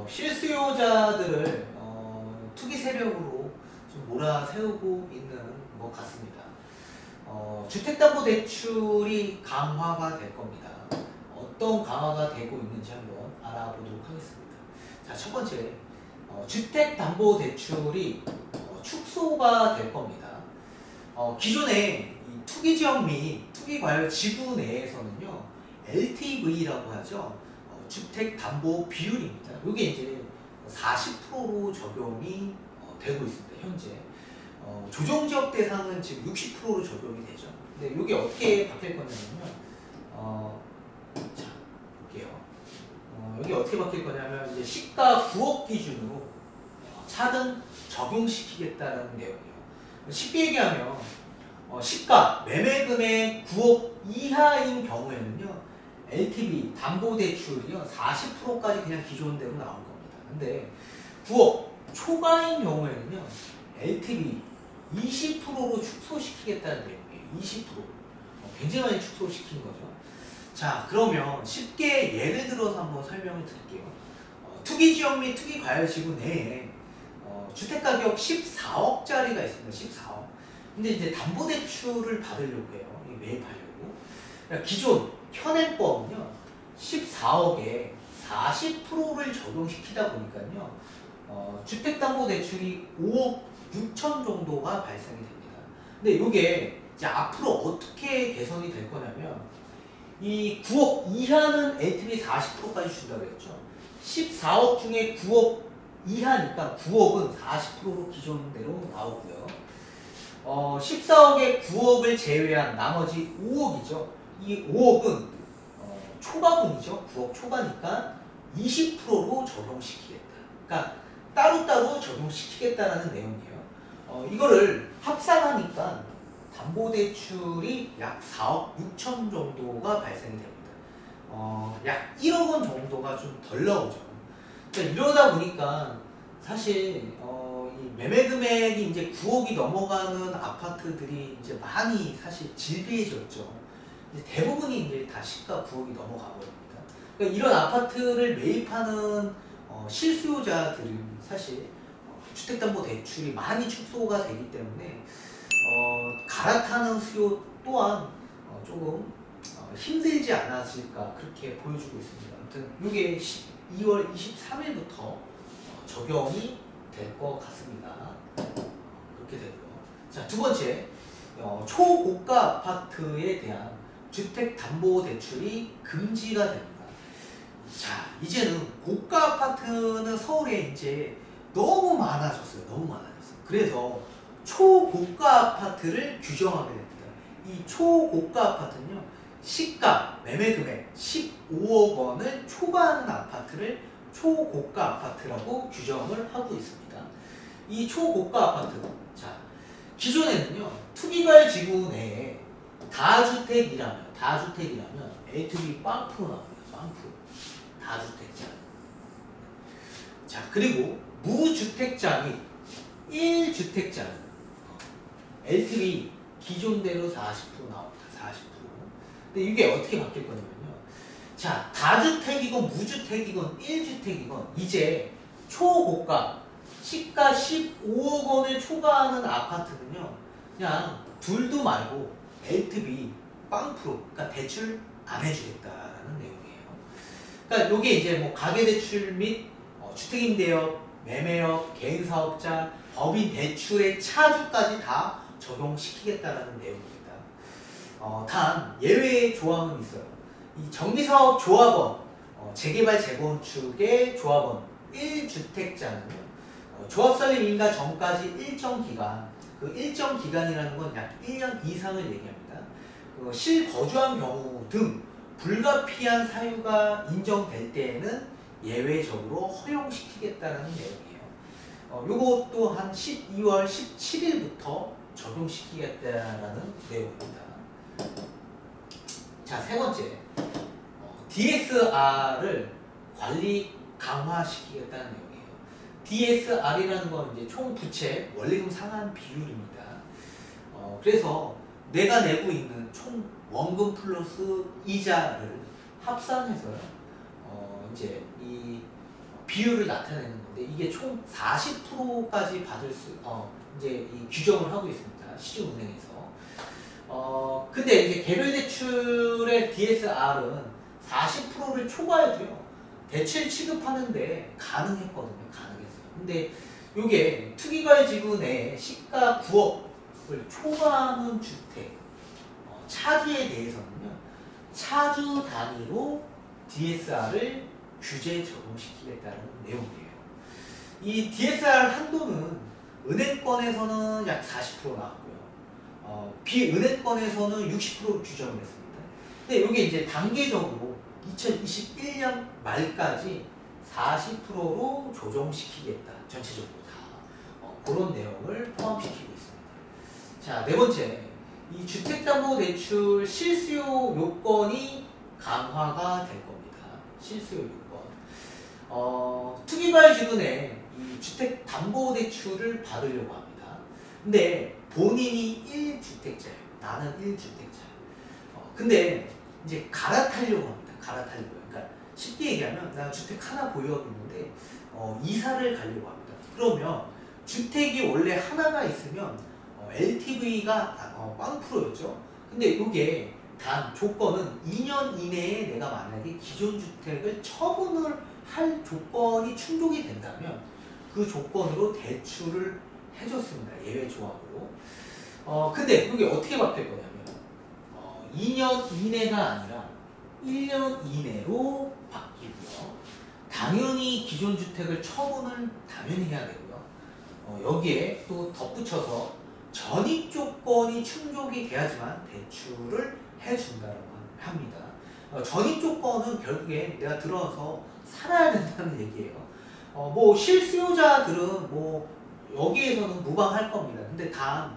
실수요자들을 투기 세력으로 좀 몰아세우고 있는 것 같습니다. 주택담보대출이 강화가 될 겁니다. 어떤 강화가 되고 있는지 한번 알아보도록 하겠습니다. 자, 첫 번째, 주택담보대출이 축소가 될 겁니다. 기존에 이 투기지역 및 투기과열지구 내에서는요, LTV라고 하죠. 주택담보비율입니다. 이게 이제 40%로 적용이 되고 있습니다. 현재 조정지역 대상은 지금 60%로 적용이 되죠. 근데 이게 어떻게 바뀔 거냐면요. 자, 볼게요. 여기 어떻게 바뀔 거냐면 이제 시가 9억 기준으로 차등 적용시키겠다는 내용이에요. 쉽게 얘기하면 시가 매매금액 9억 이하인 경우에는요, LTV 담보대출이요 40%까지 그냥 기존대로 나올 겁니다. 근데 9억 초과인 경우에는요, LTV 20%로 축소시키겠다는 내용이에요. 20%. 굉장히 많이 축소시킨 거죠. 자, 그러면 쉽게 예를 들어서 한번 설명을 드릴게요. 투기지역 및 투기과열지구 내에 주택가격 14억짜리가 있습니다. 14억. 근데 이제 담보대출을 받으려고 해요. 매입하려고. 그러니까 기존 현행법은요, 14억에 40%를 적용시키다 보니까요, 주택담보대출이 5억 6천 정도가 발생이 됩니다. 근데 이게 이제 앞으로 어떻게 개선이 될 거냐면, 이 9억 이하는 LTV 40%까지 준다고 했죠. 14억 중에 9억 이하니까 9억은 40%로 기존대로 나오고요. 14억에 9억을 제외한 나머지 5억이죠. 이 5억은 초과분이죠. 9억 초과니까 20%로 적용시키겠다. 그러니까 따로따로 적용시키겠다라는 내용이에요. 이거를 합산하니까 담보대출이 약 4억 6천 정도가 발생이 됩니다. 약 1억 원 정도가 좀 덜 나오죠. 그러니까 이러다 보니까 사실 이 매매 금액이 이제 9억이 넘어가는 아파트들이 이제 많이 사실 질비해졌죠. 이제 대부분이 이제 다 시가 9억이 넘어가버립니다. 그러니까 이런 아파트를 매입하는 실수요자들은 사실 주택담보대출이 많이 축소가 되기 때문에 갈아타는 수요 또한 조금 힘들지 않았을까 그렇게 보여주고 있습니다. 아무튼 이게 2월 23일부터 적용이 될 것 같습니다. 그렇게 되고요. 자, 두 번째, 초고가 아파트에 대한 주택담보대출이 금지가 됩니다. 자, 이제는 고가 아파트는 서울에 이제 너무 많아졌어요. 너무 많아졌어요. 그래서 초고가 아파트를 규정하게 됩니다. 이 초고가 아파트는요, 시가 매매금액 15억 원을 초과하는 아파트를 초고가 아파트라고 규정을 하고 있습니다. 이 초고가 아파트, 자, 기존에는요, 투기과열지구 내에 다주택이라면 LTV 빵프로 나옵니다. 빵프로. 다주택자. 자, 그리고 무주택자 및 1주택자는 LTV 기존대로 40% 나옵니다. 40%. 근데 이게 어떻게 바뀔 거냐면요. 자, 다주택이건 무주택이건 1주택이건 이제 초고가 시가 15억 원을 초과하는 아파트는요, 그냥 둘도 말고 LTV 빵프로, 그러니까 대출 안 해주겠다라는 내용이에요. 그러니까 이게 이제 뭐 가계대출 및 주택임대업, 매매업, 개인사업자, 법인 대출의 차주까지 다 적용시키겠다라는 내용입니다. 단 예외의 조항은 있어요. 이 정비사업조합원, 재개발 재건축의 조합원 1주택자는요, 조합설립 인가 전까지 일정 기간, 그 일정 기간이라는 건 약 1년 이상을 얘기합니다. 실거주한 경우 등 불가피한 사유가 인정될 때에는 예외적으로 허용시키겠다는 내용이에요. 요것도 한 12월 17일부터 적용시키겠다는 내용입니다. 자, 세 번째, DSR을 관리 강화시키겠다는 내용이에요. DSR이라는 건 이제 총 부채 원리금 상환 비율입니다. 그래서 내가 내고 있는 총 원금 플러스 이자를 합산해서요, 이제 이 비율을 나타내는 건데 이게 총 40%까지 받을 수 이제 이 규정을 하고 있습니다. 시중은행에서. 근데 이제 개별 대출의 DSR은 40%를 초과해도요 대출 취급하는데 가능했거든요. 가능했어요. 근데 요게 투기과열 지구 내에 시가 9억을 초과하는 주택 차주에 대해서는요 차주 단위로 DSR을 규제 적용시키겠다는 내용이에요. 이 DSR 한도는 은행권에서는 약 40% 나왔고요. 비은행권에서는 60%로 규정을 했습니다. 근데 이게 이제 단계적으로 2021년 말까지 40%로 조정시키겠다. 전체적으로 다. 그런 내용을 포함시키고 있습니다. 자, 네 번째. 이 주택담보대출 실수요 요건이 강화가 될 겁니다. 실수요 요건. 투기과열 지분에 이 주택담보대출을 받으려고 합니다. 근데 본인이 1주택자예요. 나는 1주택자예요. 근데 이제 갈아타려고 합니다. 갈아타려고. 그러니까 쉽게 얘기하면 나 주택 하나 보유하고 있는데 이사를 가려고 합니다. 그러면 주택이 원래 하나가 있으면 LTV가 0%였죠. 근데 이게 단 조건은 2년 이내에 내가 만약에 기존 주택을 처분을 할 조건이 충족이 된다면 그 조건으로 대출을 해줬습니다. 예외 조합으로. 근데 이게 어떻게 바뀔 거냐면 2년 이내가 아니라 1년 이내로 바뀌고요. 당연히 기존 주택을 처분을 당연히 해야 되고요. 여기에 또 덧붙여서 전입 조건이 충족이 돼야지만 대출을 해준다고 합니다. 전입 조건은 결국에 내가 들어서 살아야 된다는 얘기예요. 뭐 실수요자들은 뭐 여기에서는 무방할 겁니다. 근데 단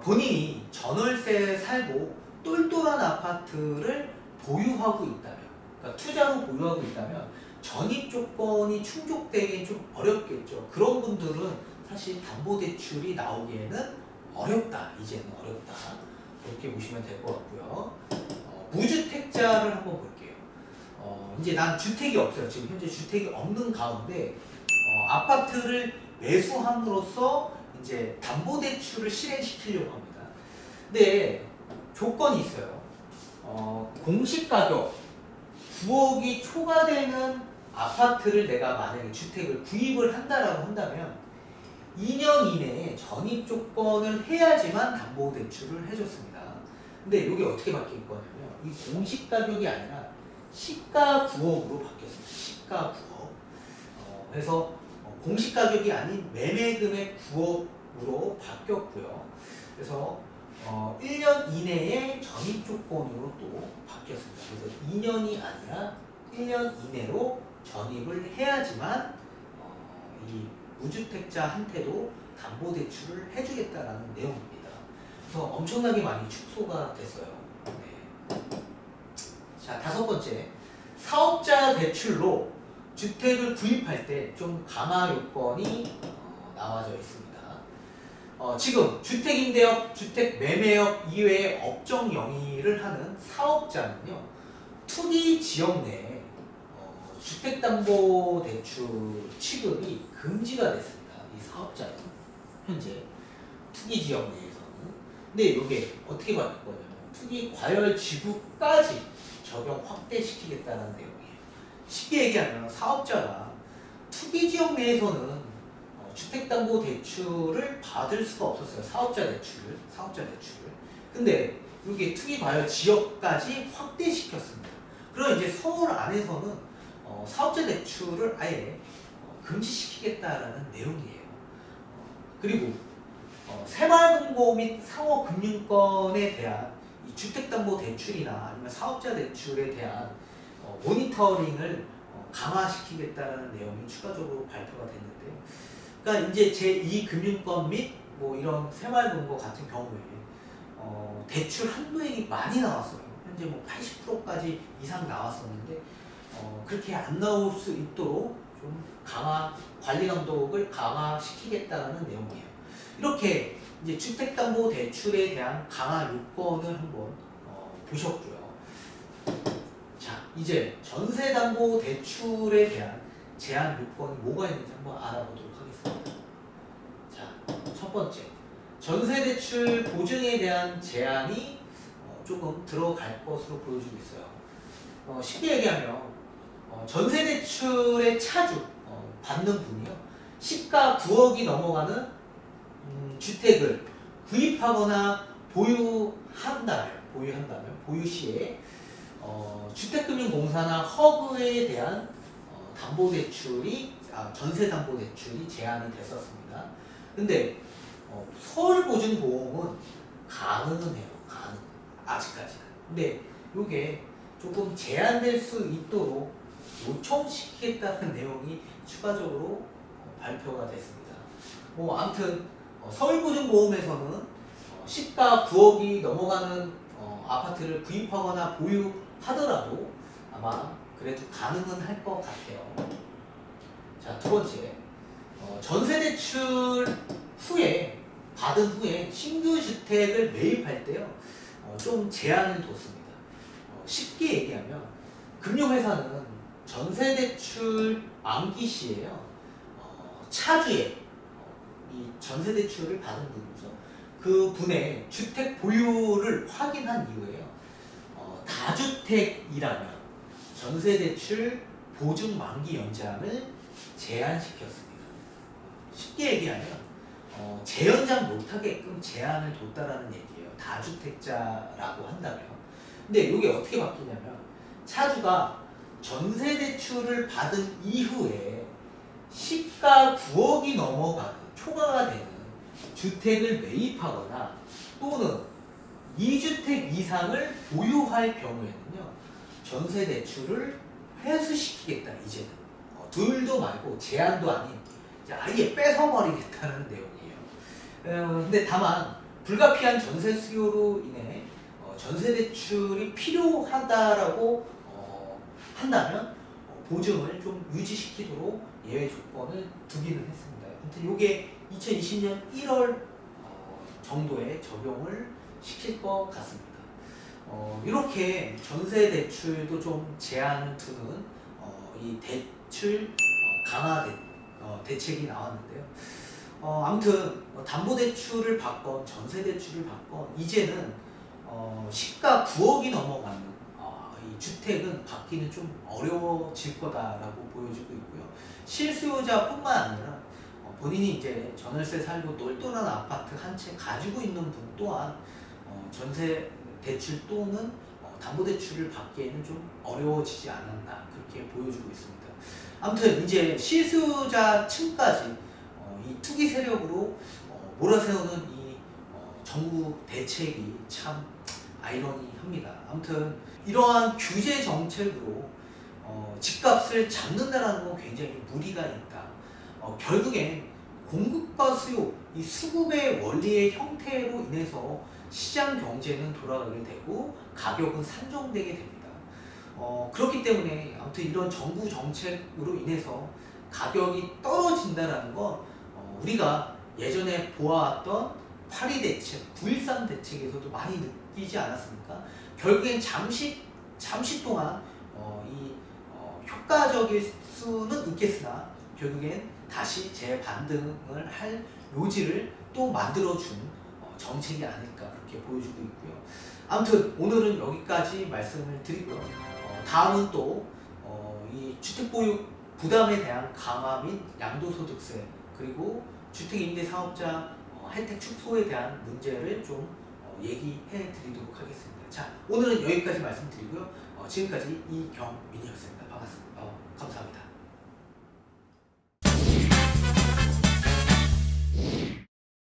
본인이 전월세에 살고 똘똘한 아파트를 보유하고 있다면, 그러니까 투자로 보유하고 있다면 전입 조건이 충족되기 좀 어렵겠죠. 그런 분들은 사실 담보대출이 나오기에는 어렵다. 이제는 어렵다. 이렇게 보시면 될 것 같고요. 무주택자를 한번 볼게요. 이제 난 주택이 없어요. 지금 현재 주택이 없는 가운데 아파트를 매수함으로써 이제 담보대출을 실행시키려고 합니다. 근데 조건이 있어요. 공시가격 9억이 초과되는 아파트를 내가 만약에 주택을 구입을 한다라고 한다면 2년 이내에 전입 조건을 해야지만 담보대출을 해줬습니다. 근데 이게 어떻게 바뀔 거냐면 이 공시가격이 아니라 시가 9억으로 바뀌었습니다. 시가 9억. 그래서 공시가격이 아닌 매매금액 9억으로 바뀌었고요. 그래서 1년 이내에 전입 조건으로 또 바뀌었습니다. 그래서 2년이 아니라 1년 이내로 전입을 해야지만 이 무주택자한테도 담보대출을 해주겠다라는 내용입니다. 그래서 엄청나게 많이 축소가 됐어요. 네. 자, 다섯 번째. 사업자 대출로 주택을 구입할 때 좀 강화 요건이 나와져 있습니다. 지금 주택임대업, 주택매매업 이외의 업종 영위를 하는 사업자는요. 투기 지역 내에 주택담보대출 취급이 금지가 됐습니다. 이 사업자는 현재 투기 지역 내에서는. 근데 이게 어떻게 바뀔 거냐면 투기 과열 지구까지 적용 확대시키겠다는 내용이에요. 쉽게 얘기하면 사업자가 투기 지역 내에서는 주택담보대출을 받을 수가 없었어요. 사업자 대출을. 근데 이게 투기 과열 지역까지 확대시켰습니다. 그럼 이제 서울 안에서는 사업자 대출을 아예 금지시키겠다라는 내용이에요. 그리고 새마을금고 및 상호금융권에 대한 이 주택담보대출이나 아니면 사업자 대출에 대한 모니터링을 강화시키겠다라는 내용이 추가적으로 발표가 됐는데요. 그러니까 이제 제2금융권 및 뭐 이런 새마을금고 같은 경우에 대출 한도액이 많이 나왔어요. 현재 뭐 80%까지 이상 나왔었는데 그렇게 안 나올 수 있도록 좀 관리 감독을 강화시키겠다는 내용이에요. 이렇게 이제 주택담보대출에 대한 강화 요건을 한번 보셨고요. 자, 이제 전세담보대출에 대한 제한 요건이 뭐가 있는지 한번 알아보도록 하겠습니다. 자, 첫 번째, 전세대출 보증에 대한 제한이 조금 들어갈 것으로 보여지고 있어요. 쉽게 얘기하면 전세대출의 차주 받는 분이요, 시가 9억이 넘어가는 주택을 구입하거나 보유 시에 주택금융공사나 허브에 대한 전세담보대출이 제한이 됐었습니다. 근데 서울보증보험은 가능은 해요. 아직까지는. 근데 이게 조금 제한될 수 있도록 요청시키겠다는 내용이 추가적으로 발표가 됐습니다. 아무튼 서울보증보험에서는 시가 9억이 넘어가는 아파트를 구입하거나 보유하더라도 아마 그래도 가능은 할 것 같아요. 자, 두 번째, 전세대출 받은 후에 신규 주택을 매입할 때요, 좀 제한을 뒀습니다. 쉽게 얘기하면 금융회사는 전세대출 만기 시에요, 차주의 이 전세대출을 받은 분이죠, 그 분의 주택 보유를 확인한 이후에요, 다주택이라면 전세대출 보증 만기 연장을 제한시켰습니다. 쉽게 얘기하면 재연장 못하게끔 제한을 뒀다라는 얘기예요. 다주택자라고 한다면. 근데 이게 어떻게 바뀌냐면, 차주가 전세대출을 받은 이후에 시가 9억이 넘어가는 초과가 되는 주택을 매입하거나 또는 2주택 이상을 보유할 경우에는요, 전세대출을 회수시키겠다. 이제는 둘도 말고 제한도 아닌 아예 뺏어버리겠다는 내용이에요. 근데 다만 불가피한 전세 수요로 인해 전세대출이 필요하다라고 한다면 보증을 좀 유지시키도록 예외 조건을 두기는 했습니다. 아무튼 이게 2020년 1월 정도에 적용을 시킬 것 같습니다. 이렇게 전세대출도 좀 제한을 두는 이 대출 강화 대책이 나왔는데요. 아무튼 담보대출을 받건 전세대출을 받건 이제는 시가 9억이 넘어가는 이 주택은 받기는 좀 어려워질 거다라고 보여지고 있고요. 실수요자뿐만 아니라 본인이 이제 전월세 살고 똘똘한 아파트 한 채 가지고 있는 분 또한 전세 대출 또는 담보대출을 받기에는 좀 어려워지지 않았나, 그렇게 보여주고 있습니다. 아무튼 이제 실수요자층까지 이 투기 세력으로 몰아세우는 이 정부 대책이 참 아이러니합니다. 아무튼 이러한 규제 정책으로 집값을 잡는다는 건 굉장히 무리가 있다. 결국엔 공급과 수요, 이 수급의 원리의 형태로 인해서 시장 경제는 돌아가게 되고 가격은 산정되게 됩니다. 그렇기 때문에 아무튼 이런 정부 정책으로 인해서 가격이 떨어진다는 건 우리가 예전에 보아왔던 8.2 대책, 9.13 대책에서도 많이 느끼지 않았습니까? 결국엔 잠시 동안 효과적일 수는 있겠으나 결국엔 다시 재반등을 할 요지를 또 만들어준 정책이 아닐까, 그렇게 보여주고 있고요. 아무튼 오늘은 여기까지 말씀을 드리고요. 다음은 또 이 주택보유 부담에 대한 강화 및 양도소득세, 그리고 주택임대사업자 혜택 축소에 대한 문제를 좀 얘기해 드리도록 하겠습니다. 자, 오늘은 여기까지 말씀드리고요. 지금까지 이경민이었습니다. 반갑습니다.